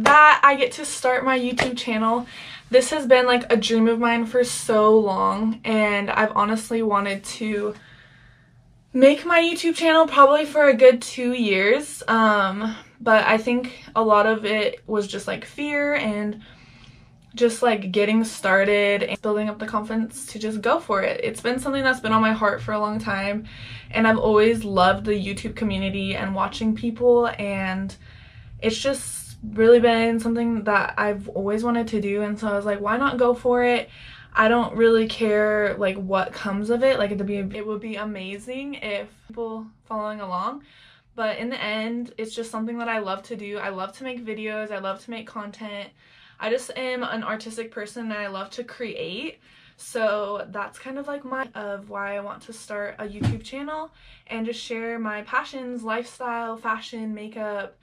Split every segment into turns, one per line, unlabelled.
that I get to start my YouTube channel. This has been like a dream of mine for so long, and I've honestly wanted to make my YouTube channel probably for a good 2 years. But I think a lot of it was just like fear and just like getting started and building up the confidence to just go for it. It's been something that's been on my heart for a long time, and I've always loved the YouTube community and watching people, and it's just really been something that I've always wanted to do. And so I was like, why not go for it? I don't really care like what comes of it. Like it would be amazing if people following along, but in the end it's just something that I love to do. I love to make videos, I love to make content. I just am an artistic person and I love to create. So that's kind of like why I want to start a YouTube channel and just share my passions, lifestyle, fashion, makeup,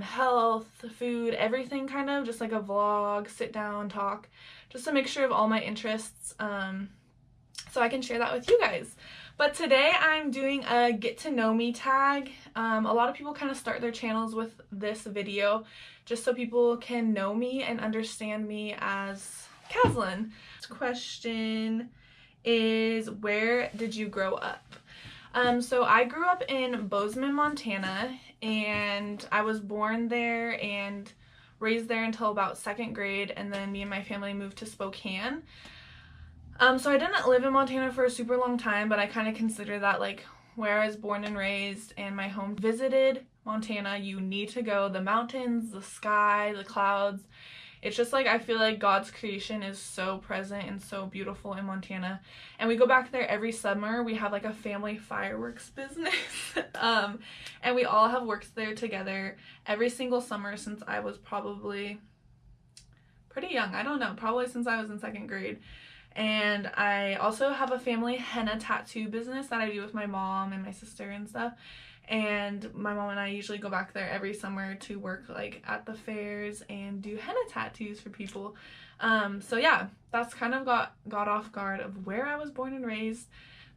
health, food, everything, kind of just like a vlog, sit down, talk, just a mixture of all my interests, so I can share that with you guys. But today I'm doing a get to know me tag. A lot of people kind of start their channels with this video just so people can know me and understand me as Kazlyn. This question is, where did you grow up? So I grew up in Bozeman, Montana, and I was born there and raised there until about 2nd grade, and then me and my family moved to Spokane. So I didn't live in Montana for a super long time, but I kind of consider that like where I was born and raised and my home. Visited Montana, you need to go. The mountains, the sky, the clouds. It's just like, I feel like God's creation is so present and so beautiful in Montana. And we go back there every summer. We have like a family fireworks business. And we all have worked there together every single summer since I was probably pretty young. I don't know, probably since I was in 2nd grade. And I also have a family henna tattoo business that I do with my mom and my sister and stuff. And my mom and I usually go back there every summer to work like at the fairs and do henna tattoos for people. So yeah, that's kind of got off guard of where I was born and raised.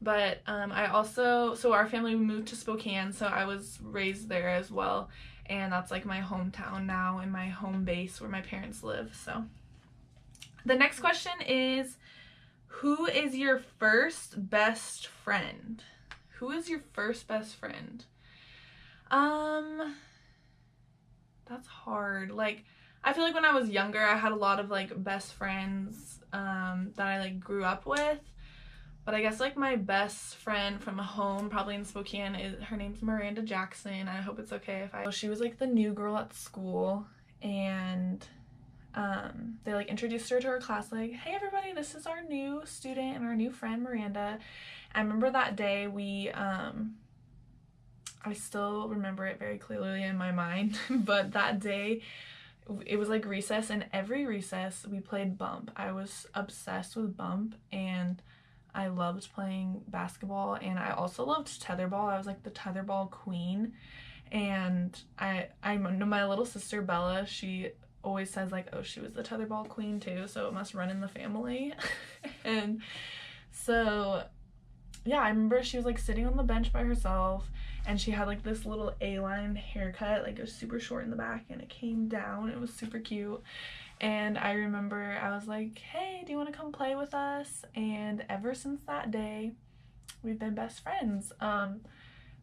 But so our family moved to Spokane, so I was raised there as well. And that's like my hometown now and my home base where my parents live. So the next question is, who is your first best friend? Who is your first best friend? That's hard. Like, I feel like when I was younger, I had a lot of like best friends that I like grew up with. But I guess like my best friend from home, probably in Spokane, her name's Miranda Jackson. I hope it's okay if she was like the new girl at school, and they like introduced her to our class like, hey everybody, this is our new student and our new friend Miranda. I remember that day I still remember it very clearly in my mind. But that day it was like recess, and every recess we played bump. I was obsessed with bump, and I loved playing basketball, and I also loved tetherball. I was like the tetherball queen. And I know my little sister Bella, she always says like, oh, she was the tetherball queen too, so it must run in the family. And so yeah, I remember she was like sitting on the bench by herself, and she had like this little A-line haircut, like it was super short in the back and it came down. It was super cute. And I remember I was like, hey, do you want to come play with us? And ever since that day we've been best friends.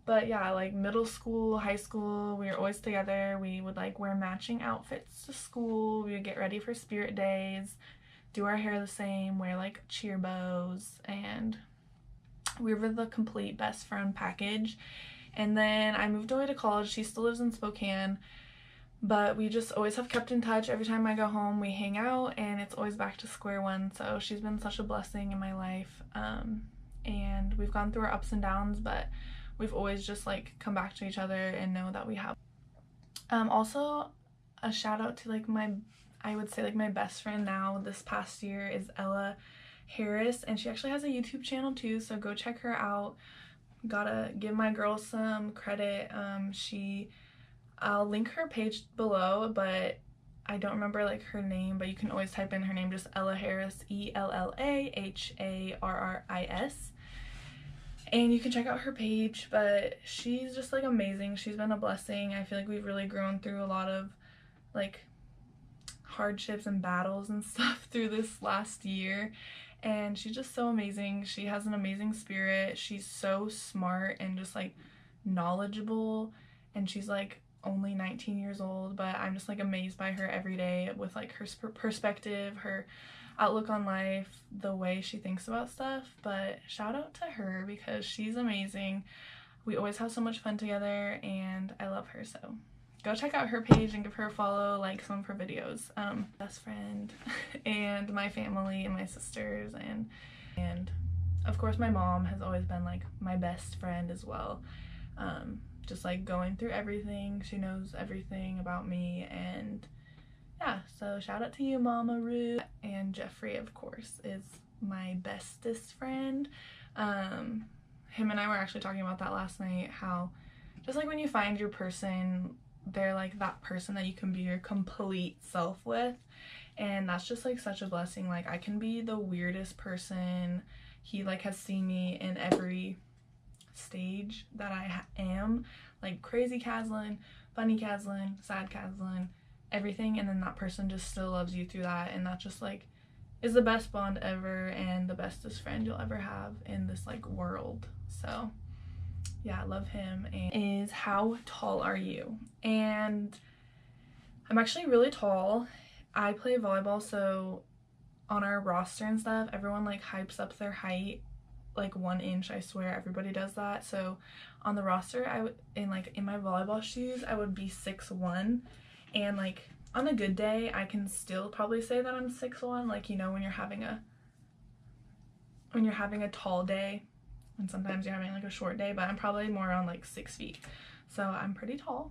But yeah, like middle school, high school, we were always together. We would like wear matching outfits to school. We would get ready for spirit days, do our hair the same, wear like cheer bows, and we were the complete best friend package. And then I moved away to college. She still lives in Spokane, but we just always have kept in touch. Every time I go home, we hang out, and it's always back to square one. So she's been such a blessing in my life, and we've gone through our ups and downs, but we've always just like come back to each other and know that we have. Also a shout out to like I would say like my best friend now this past year is Ella Harris, and she actually has a YouTube channel too, so go check her out. Gotta give my girl some credit. I'll link her page below, but I don't remember like her name, but you can always type in her name, just Ella Harris, ELLAHARRIS, and you can check out her page. But she's just like amazing. She's been a blessing. I feel like we've really grown through a lot of like hardships and battles and stuff through this last year, and she's just so amazing. She has an amazing spirit. She's so smart and just like knowledgeable, and she's like only 19 years old, but I'm just like amazed by her every day with like her perspective, her outlook on life, the way she thinks about stuff. But shout out to her because she's amazing. We always have so much fun together and I love her, so go check out her page and give her a follow, like some of her videos. Best friend and my family and my sisters, and of course my mom has always been like my best friend as well. Just like going through everything. She knows everything about me, and yeah, so shout out to you, Mama Ruth. And Jeffrey, of course, is my bestest friend. Him and I were actually talking about that last night, how just like when you find your person, they're like that person that you can be your complete self with, and that's just like such a blessing. Like I can be the weirdest person. He like has seen me in every stage that I am, like crazy Kazlyn, funny Kazlyn, sad Kazlyn, everything, and then that person just still loves you through that, and that just like is the best bond ever and the bestest friend you'll ever have in this like world. So yeah, I love him. And is how tall are you? And I'm actually really tall. I play volleyball, so on our roster and stuff, everyone like hypes up their height like 1 inch. I swear everybody does that. So on the roster, I would in my volleyball shoes, I would be 6'1", and like on a good day I can still probably say that I'm 6'1", like, you know, when you're having a tall day, and sometimes you're having like a short day, but I'm probably more around like 6 feet, so I'm pretty tall.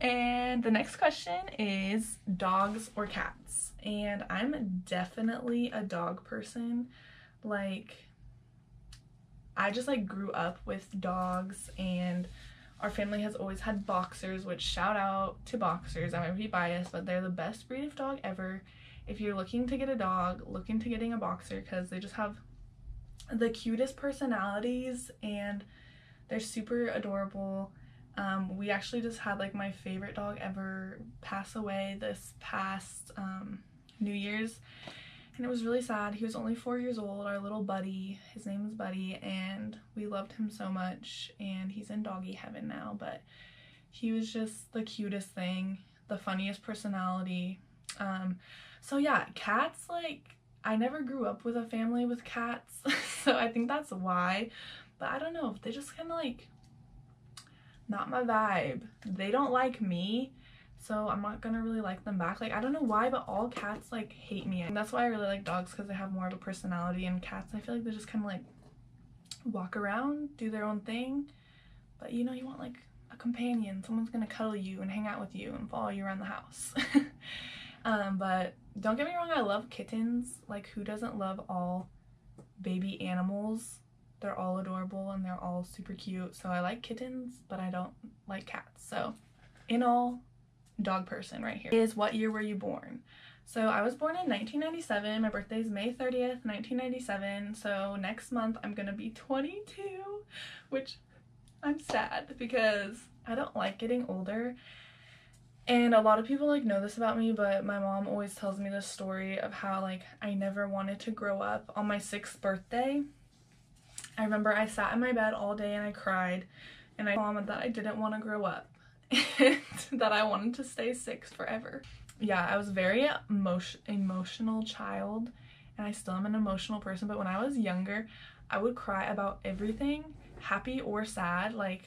And the next question is dogs or cats, and I'm definitely a dog person. Like I just like grew up with dogs, and our family has always had boxers, which shout out to boxers. I might be biased, but they're the best breed of dog ever. If you're looking to get a dog, look into getting a boxer because they just have the cutest personalities and they're super adorable. We actually just had like my favorite dog ever pass away this past New Year's, and it was really sad. He was only 4 years old, our little Buddy. His name is Buddy, and we loved him so much, and he's in doggy heaven now, but he was just the cutest thing, the funniest personality. So yeah, cats, like I never grew up with a family with cats, so I think that's why, but I don't know, they just kind of like not my vibe. They don't like me, so I'm not gonna really like them back. Like I don't know why, but all cats like hate me, and that's why I really like dogs, because they have more of a personality, and cats I feel like they just kind of like walk around, do their own thing, but you know, you want like a companion, someone's gonna cuddle you and hang out with you and follow you around the house. But don't get me wrong, I love kittens. Like who doesn't love all baby animals? They're all adorable and they're all super cute, so I like kittens, but I don't like cats. So in all, dog person right here. Is what year were you born? So I was born in 1997. My birthday is May 30th, 1997. So next month I'm gonna be 22, which I'm sad because I don't like getting older. And a lot of people like know this about me, but my mom always tells me this story of how like I never wanted to grow up. On my 6th birthday, I remember I sat in my bed all day and I cried, and I told mom that I didn't want to grow up and that I wanted to stay 6 forever. Yeah, I was a very emotional child, and I still am an emotional person, but when I was younger, I would cry about everything, happy or sad. Like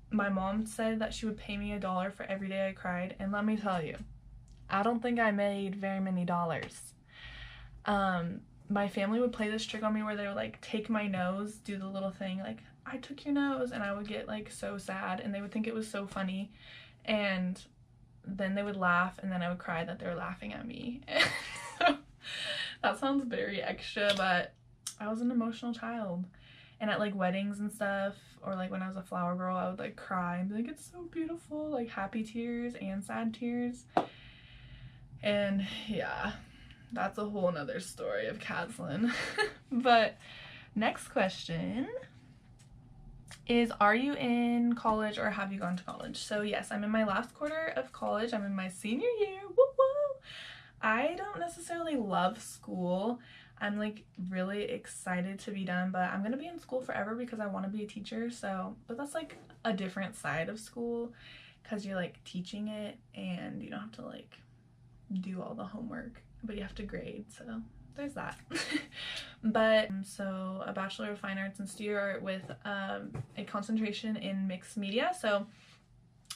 my mom said that she would pay me $1 for every day I cried, and let me tell you, I don't think I made very many dollars. My family would play this trick on me where they would like take my nose, do the little thing like I took your nose, and I would get like so sad, and they would think it was so funny, and then they would laugh, and then I would cry that they were laughing at me. That sounds very extra, but I was an emotional child. And at like weddings and stuff, or like when I was a flower girl, I would like cry and be like, it's so beautiful, like happy tears and sad tears. And yeah, that's a whole nother story of Kazlyn. But next question is, are you in college or have you gone to college? So yes, I'm in my last quarter of college. I'm in my senior year. Woo woo! I don't necessarily love school. I'm like really excited to be done, but I'm gonna be in school forever because I want to be a teacher. So, but that's like a different side of school because you're like teaching it and you don't have to like do all the homework, but you have to grade. So there's that. But so a Bachelor of Fine Arts in Studio Art with a concentration in mixed media. So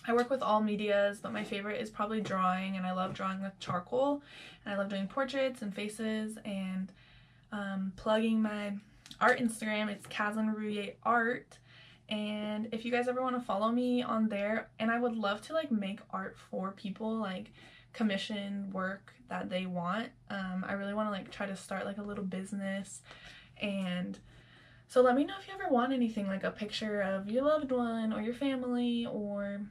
I work with all medias, but my favorite is probably drawing, and I love drawing with charcoal, and I love doing portraits and faces, and plugging my art Instagram. It's Kazlyn Roullier Art, and if you guys ever want to follow me on there, and I would love to like make art for people, like commission work that they want. I really want to like try to start like a little business, and so let me know if you ever want anything, like a picture of your loved one or your family or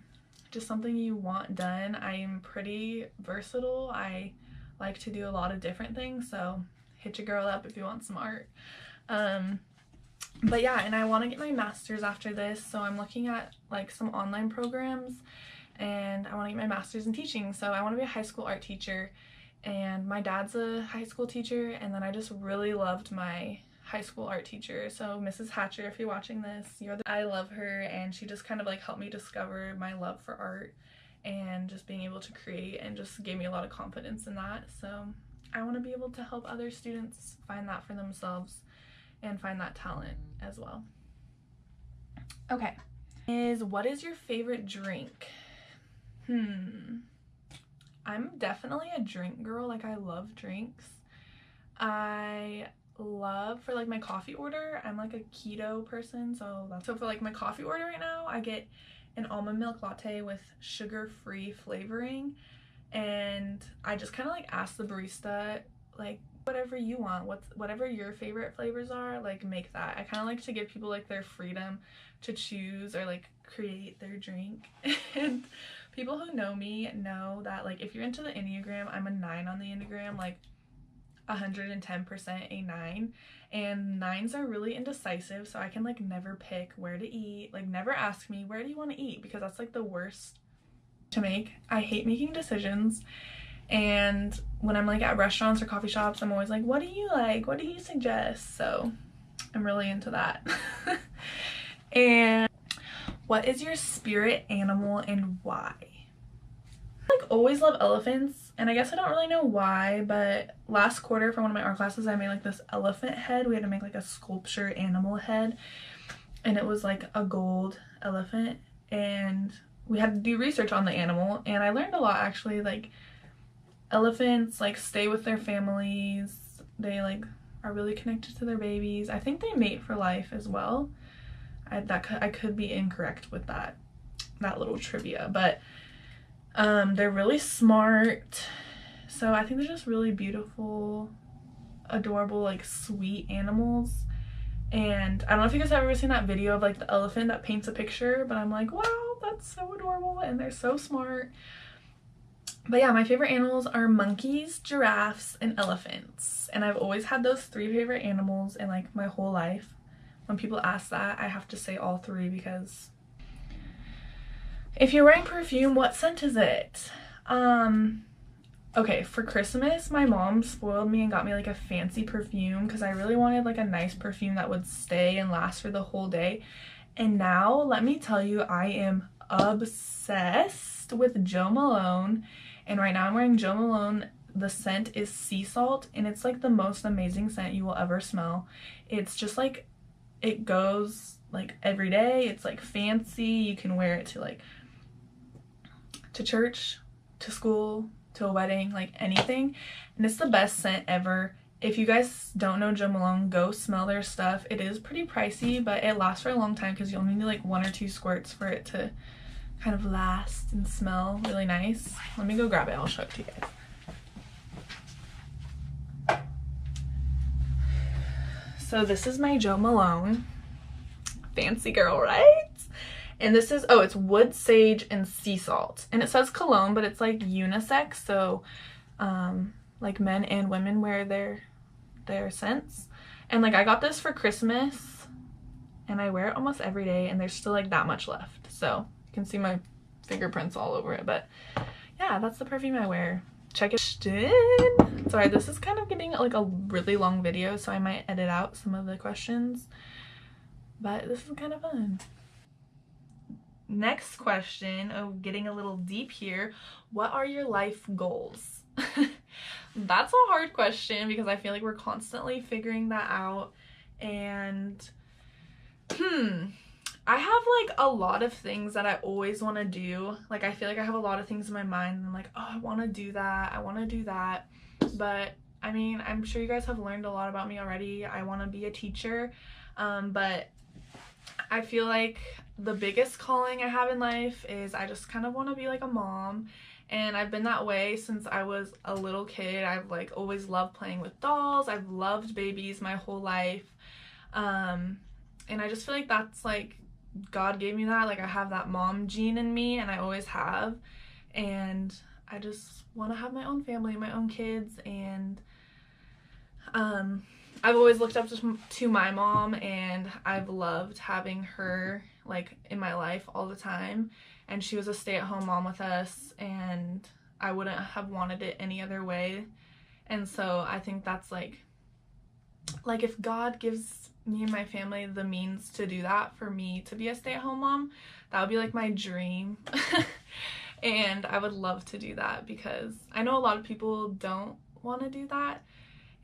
just something you want done. I am pretty versatile. I like to do a lot of different things, so hit your girl up if you want some art. But yeah, and I want to get my master's after this, so I'm looking at like some online programs, and I want to get my master's in teaching. So I want to be a high school art teacher, and my dad's a high school teacher, and then I just really loved my high school art teacher. So Mrs. Hatcher, if you're watching this, I love her, and she just kind of like helped me discover my love for art and just being able to create, and just gave me a lot of confidence in that. So I want to be able to help other students find that for themselves and find that talent as well. Okay, what is your favorite drink? I'm definitely a drink girl. Like, I love drinks. I love, for like my coffee order, I'm like a keto person, so for like my coffee order right now, I get an almond milk latte with sugar-free flavoring, and I just kind of like ask the barista like, whatever you want, whatever your favorite flavors are, like make that. I kind of like to give people like their freedom to choose or like create their drink. And people who know me know that like if you're into the Enneagram, I'm a 9 on the Enneagram, like 110% a 9, and 9s are really indecisive, so I can like never pick where to eat. Like, never ask me where do you want to eat, because that's like the worst to make. I hate making decisions, and when I'm like at restaurants or coffee shops, I'm always like, what do you like, what do you suggest? So I'm really into that. And what is your spirit animal and why? I like always love elephants, and I guess I don't really know why, but last quarter for one of my art classes I made like this elephant head. We had to make like a sculpture animal head, and it was like a gold elephant, and we had to do research on the animal, and I learned a lot actually. Like, elephants like stay with their families, they like are really connected to their babies. I think they mate for life as well. I could be incorrect with that little trivia, but they're really smart. So I think they're just really beautiful, adorable, like sweet animals. And I don't know if you guys have ever seen that video of like the elephant that paints a picture, but I'm like, wow, that's so adorable, and they're so smart. But yeah, my favorite animals are monkeys, giraffes, and elephants. And I've always had those 3 favorite animals in like my whole life. When people ask that, I have to say all 3, because if you're wearing perfume, what scent is it? Okay, for Christmas, my mom spoiled me and got me like a fancy perfume because I really wanted like a nice perfume that would stay and last for the whole day. And now, let me tell you, I am obsessed with Jo Malone. And right now I'm wearing Jo Malone. The scent is sea salt, and it's like the most amazing scent you will ever smell. It's just like, it goes like every day. It's like fancy. You can wear it to like to church, to school, to a wedding, like anything. And it's the best scent ever. If you guys don't know Jo Malone, go smell their stuff. It is pretty pricey, but it lasts for a long time because you only need like 1 or 2 squirts for it to kind of last and smell really nice. Let me go grab it. I'll show it to you guys. So this is my Jo Malone. Fancy girl, right? And this is, oh, it's wood, sage, and sea salt. And it says cologne, but it's like unisex, so like men and women wear their scents. And like I got this for Christmas, and I wear it almost every day, and there's still like that much left. So you can see my fingerprints all over it. But yeah, that's the perfume I wear. check it in. Sorry, this is kind of getting like a really long video, so I might edit out some of the questions, but this is kind of fun. Next question, oh, getting a little deep here. What are your life goals? That's a hard question because I feel like we're constantly figuring that out. And I have like a lot of things that I always want to do. Like I feel like I have a lot of things in my mind and I'm like, oh, I want to do that, I want to do that. But I mean, I'm sure you guys have learned a lot about me already. I want to be a teacher, but I feel like the biggest calling I have in life is I just kind of want to be like a mom. And I've been that way since I was a little kid. I've like always loved playing with dolls. I've loved babies my whole life. And I just feel like that's like God gave me that. Like I have that mom gene in me and I always have. And I just want to have my own family, my own kids. And I've always looked up to my mom, and I've loved having her like in my life all the time. And she was a stay-at-home mom with us, and I wouldn't have wanted it any other way. And so I think that's like if God gives me and my family the means to do that, for me to be a stay-at-home mom, that would be like my dream. And I would love to do that because I know a lot of people don't want to do that.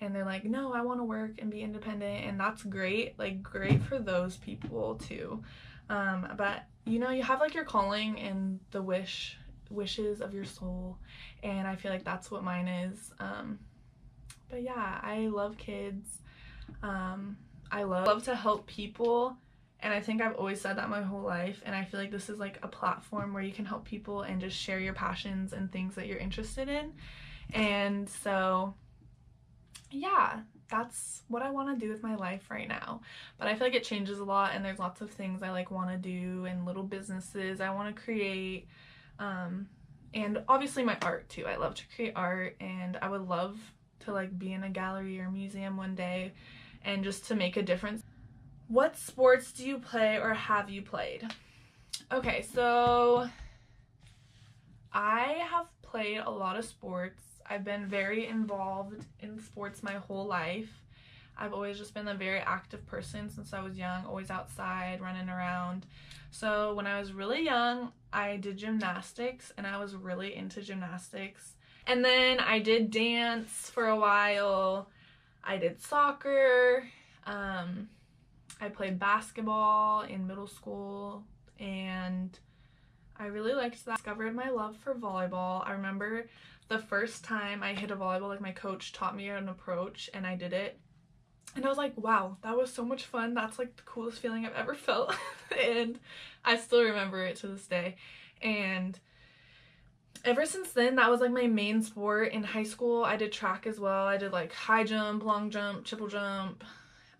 And they're like, no, I want to work and be independent, and that's great, like great for those people too. But you know, you have like your calling and the wishes of your soul, and I feel like that's what mine is. But yeah, I love kids. I love to help people, and I think I've always said that my whole life, and I feel like this is like a platform where you can help people and just share your passions and things that you're interested in. And so yeah, that's what I want to do with my life right now. But I feel like it changes a lot, and there's lots of things I like want to do and little businesses I want to create, and obviously my art too. I love to create art, and I would love to like be in a gallery or museum one day and just to make a difference. What sports do you play or have you played? Okay, so I have played a lot of sports. I've been very involved in sports my whole life. I've always just been a very active person since I was young, always outside, running around. So when I was really young, I did gymnastics, and I was really into gymnastics. And then I did dance for a while. I did soccer. I played basketball in middle school, and I really liked that. I discovered my love for volleyball. I remember the first time I hit a volleyball, like my coach taught me an approach, and I did it. And I was like, wow, that was so much fun. That's like the coolest feeling I've ever felt. And I still remember it to this day. And ever since then, that was like my main sport. In high school, I did track as well. I did like high jump, long jump, triple jump,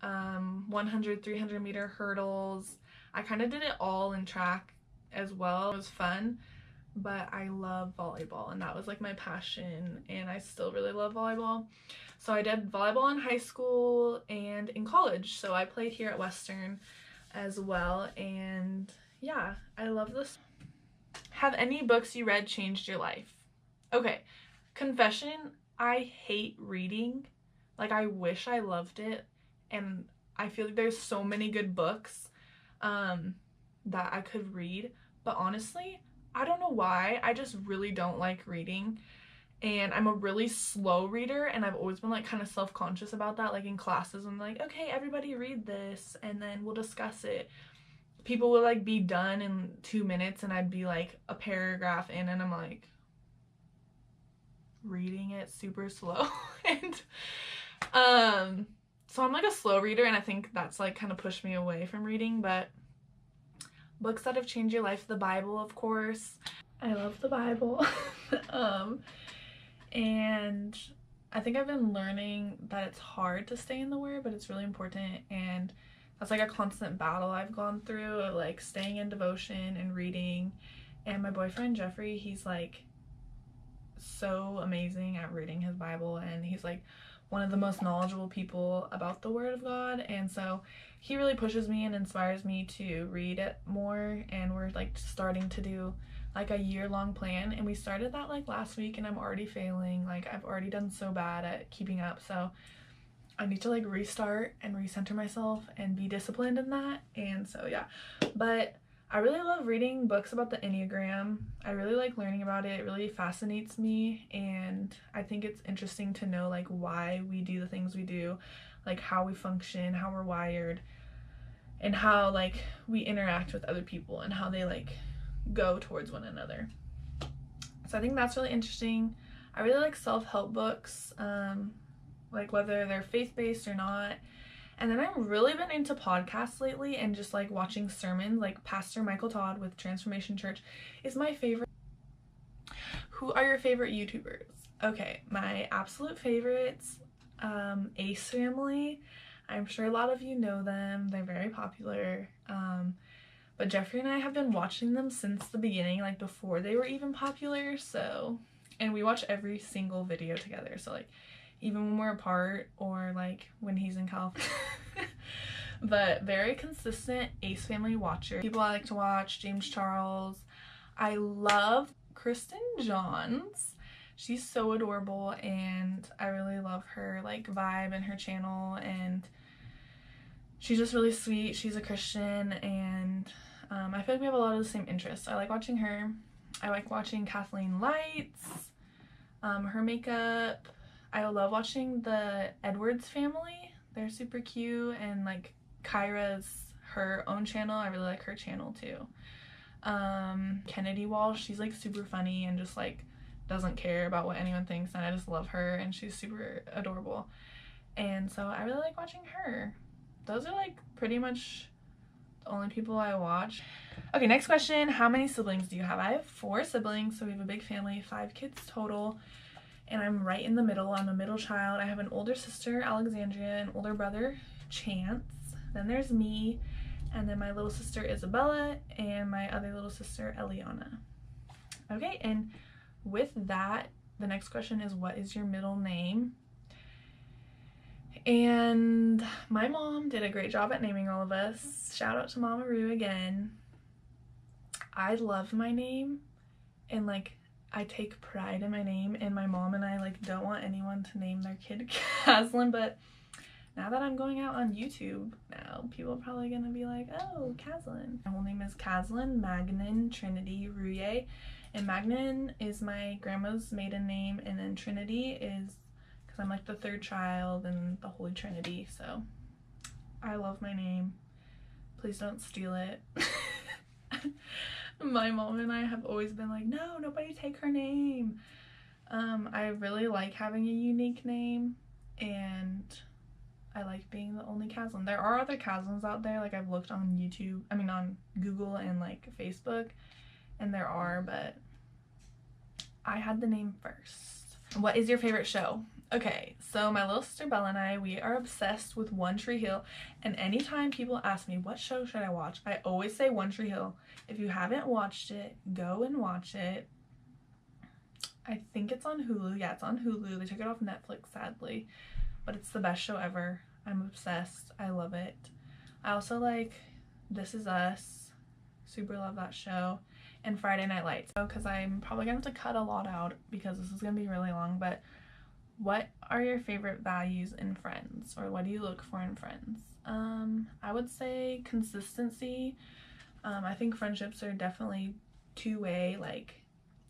100, 300 meter hurdles. I kind of did it all in track as well. It was fun. But I love volleyball, and that was like my passion, and I still really love volleyball. So I did volleyball in high school and in college. So I played here at Western as well, and yeah, I love this. Have any books you read changed your life? Okay, confession, I hate reading. Like I wish I loved it, and I feel like there's so many good books that I could read, but honestly, I don't know why, I just really don't like reading, and I'm a really slow reader, and I've always been like kind of self-conscious about that. Like in classes, I'm like, okay, everybody read this and then we'll discuss it. People would like be done in 2 minutes, and I'd be like a paragraph in, and I'm like reading it super slow. And so I'm like a slow reader, and I think that's like kind of pushed me away from reading. But books that have changed your life, the Bible, of course. I love the Bible. And I think I've been learning that it's hard to stay in the Word, but it's really important, and that's like a constant battle I've gone through of like staying in devotion and reading. And my boyfriend Jeffrey, he's like so amazing at reading his Bible, and he's like one of the most knowledgeable people about the Word of God, and so he really pushes me and inspires me to read it more. And we're like starting to do like a year-long plan, and we started that like last week, and I'm already failing. Like I've already done so bad at keeping up, so I need to like restart and recenter myself and be disciplined in that. And so yeah, but I really love reading books about the Enneagram. I really like learning about it. It really fascinates me, and I think it's interesting to know like why we do the things we do, like how we function, how we're wired, and how like we interact with other people and how they like go towards one another. So I think that's really interesting. I really like self-help books, like whether they're faith-based or not. And then I've really been into podcasts lately and just like watching sermons. Like Pastor Michael Todd with Transformation Church is my favorite. Who are your favorite YouTubers? Okay, my absolute favorites, Ace Family. I'm sure a lot of you know them. They're very popular. But Jeffrey and I have been watching them since the beginning, like before they were even popular. So, and we watch every single video together. So like even when we're apart or like when he's in California. But very consistent Ace Family watcher. People I like to watch, James Charles. I love Kristen Johns. She's so adorable, and I really love her like vibe and her channel, and she's just really sweet. She's a Christian, and I feel like we have a lot of the same interests. I like watching her. I like watching Kathleen Lights, her makeup. I love watching the Edwards family. They're super cute, and like Kyra's her own channel. I really like her channel too. Kennedy Walsh, she's like super funny and just like doesn't care about what anyone thinks, and I just love her, and she's super adorable. And so I really like watching her. Those are like pretty much the only people I watch. Okay, next question. How many siblings do you have? I have 4 siblings, so we have a big family, 5 kids total, and I'm right in the middle. I'm a middle child. I have an older sister, Alexandria, an older brother, Chance. Then there's me, and then my little sister, Isabella, and my other little sister, Eliana. Okay, and with that, the next question is, what is your middle name? And my mom did a great job at naming all of us. Shout out to Mama Roo again. I love my name, and like I take pride in my name, and my mom and I like don't want anyone to name their kid Kazlyn, but now that I'm going out on YouTube now, people are probably gonna be like, oh, Kazlyn. My whole name is Kazlyn Magnan Trinity Roullier, and Magnan is my grandma's maiden name, and then Trinity is because I'm like the 3rd child in the Holy Trinity. So I love my name. Please don't steal it. My mom and I have always been like, no, nobody take her name. I really like having a unique name, and I like being the only Kazlyn. There are other Kazlyns out there, like I've looked on YouTube, I mean on Google and like Facebook, and there are, but I had the name first. What is your favorite show? Okay, so my little sister Bella and I, we are obsessed with One Tree Hill, and anytime people ask me what show should I watch, I always say One Tree Hill. If you haven't watched it, go and watch it. I think it's on Hulu. Yeah, it's on Hulu. They took it off Netflix, sadly, but it's the best show ever. I'm obsessed. I love it. I also like This Is Us. Super love that show. And Friday Night Lights. Because I'm probably going to have to cut a lot out because this is going to be really long, but what are your favorite values in friends, or what do you look for in friends? I would say consistency. I think friendships are definitely two-way. Like,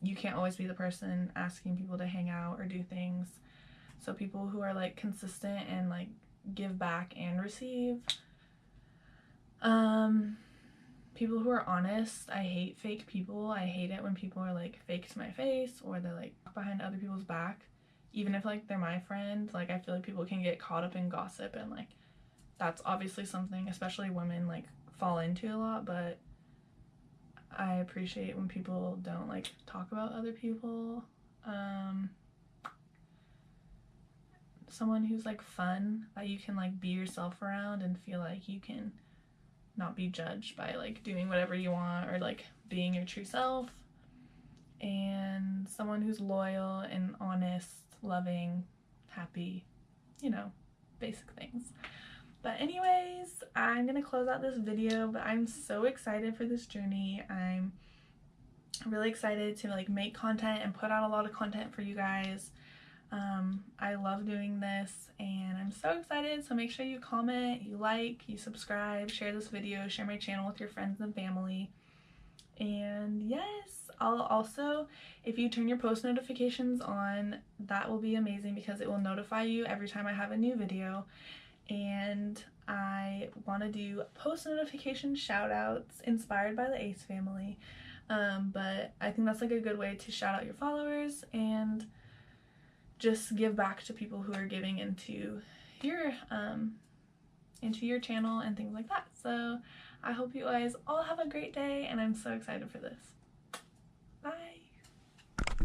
you can't always be the person asking people to hang out or do things. So people who are like consistent and like give back and receive. People who are honest. I hate fake people. I hate it when people are like fake to my face, or they're like behind other people's back. Even if like they're my friend, like I feel like people can get caught up in gossip, and like that's obviously something especially women like fall into a lot, but I appreciate when people don't like talk about other people. Someone who's like fun, that you can like be yourself around and feel like you can not be judged by like doing whatever you want or like being your true self. And someone who's loyal and honest, loving, happy, you know, basic things. But anyways, I'm gonna close out this video, but I'm so excited for this journey. I'm really excited to like make content and put out a lot of content for you guys. I love doing this and I'm so excited, so make sure you comment, you like, you subscribe, share this video, share my channel with your friends and family. And yes, I'll also, if you turn your post notifications on, that will be amazing because it will notify you every time I have a new video. And I want to do post notification shout outs inspired by the Ace family, but I think that's like a good way to shout out your followers and just give back to people who are giving into your channel and things like that. So I hope you guys all have a great day and I'm so excited for this.